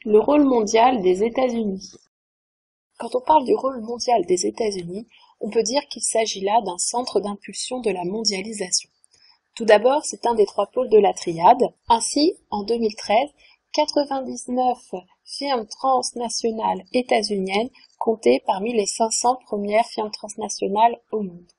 Le rôle mondial des États-Unis. Quand on parle du rôle mondial des États-Unis, on peut dire qu'il s'agit là d'un centre d'impulsion de la mondialisation. Tout d'abord, c'est un des trois pôles de la triade. Ainsi, en 2013, 99 firmes transnationales états-uniennes comptaient parmi les 500 premières firmes transnationales au monde.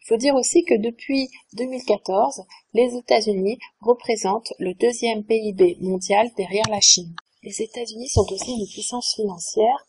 Il faut dire aussi que depuis 2014, les États-Unis représentent le deuxième PIB mondial derrière la Chine. Les États-Unis sont aussi une puissance financière,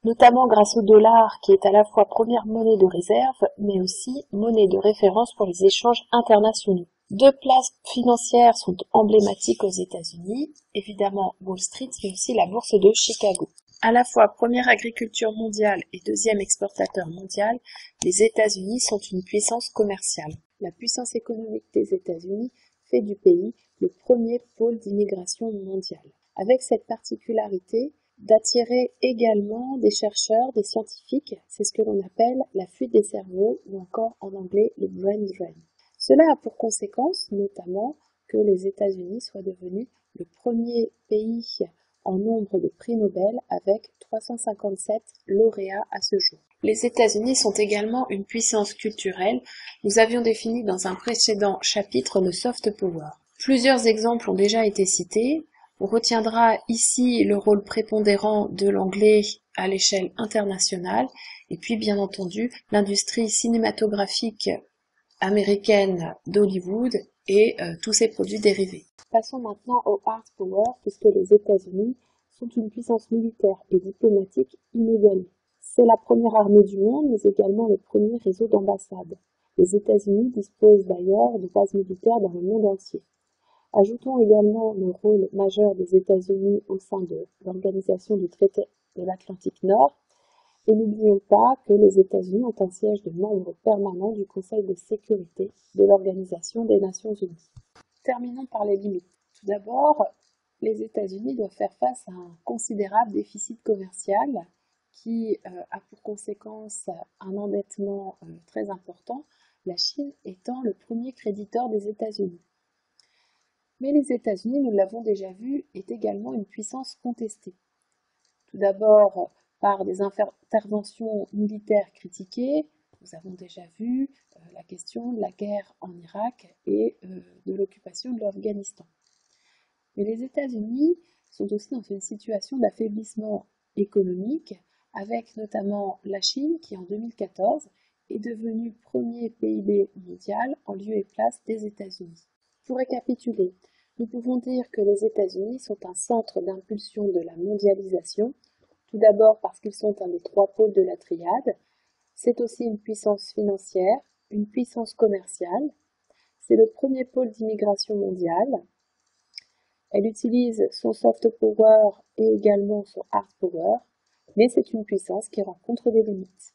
notamment grâce au dollar qui est à la fois première monnaie de réserve, mais aussi monnaie de référence pour les échanges internationaux. Deux places financières sont emblématiques aux États-Unis, évidemment Wall Street, mais aussi la bourse de Chicago. À la fois première agriculture mondiale et deuxième exportateur mondial, les États-Unis sont une puissance commerciale. La puissance économique des États-Unis fait du pays le premier pôle d'immigration mondiale, avec cette particularité d'attirer également des chercheurs, des scientifiques, c'est ce que l'on appelle la fuite des cerveaux ou encore en anglais le brain drain. Cela a pour conséquence notamment que les États-Unis soient devenus le premier pays en nombre de prix Nobel avec 357 lauréats à ce jour. Les États-Unis sont également une puissance culturelle. Nous avions défini dans un précédent chapitre le soft power. Plusieurs exemples ont déjà été cités. On retiendra ici le rôle prépondérant de l'anglais à l'échelle internationale et puis bien entendu l'industrie cinématographique américaine d'Hollywood et tous ses produits dérivés. Passons maintenant au hard power puisque les États-Unis sont une puissance militaire et diplomatique inégalée. C'est la première armée du monde mais également le premier réseau d'ambassades. Les États-Unis disposent d'ailleurs de bases militaires dans le monde entier. Ajoutons également le rôle majeur des États-Unis au sein de l'Organisation du traité de l'Atlantique Nord, et n'oublions pas que les États-Unis ont un siège de membre permanent du Conseil de sécurité de l'Organisation des Nations Unies. Terminons par les limites. Tout d'abord, les États-Unis doivent faire face à un considérable déficit commercial qui a pour conséquence un endettement très important, la Chine étant le premier créditeur des États-Unis. Mais les États-Unis, nous l'avons déjà vu, est également une puissance contestée. Tout d'abord par des interventions militaires critiquées, nous avons déjà vu la question de la guerre en Irak et de l'occupation de l'Afghanistan. Mais les États-Unis sont aussi dans une situation d'affaiblissement économique, avec notamment la Chine qui en 2014 est devenue premier PIB mondial en lieu et place des États-Unis. Pour récapituler, nous pouvons dire que les États-Unis sont un centre d'impulsion de la mondialisation, tout d'abord parce qu'ils sont un des trois pôles de la triade. C'est aussi une puissance financière, une puissance commerciale. C'est le premier pôle d'immigration mondiale. Elle utilise son soft power et également son hard power, mais c'est une puissance qui rencontre des limites.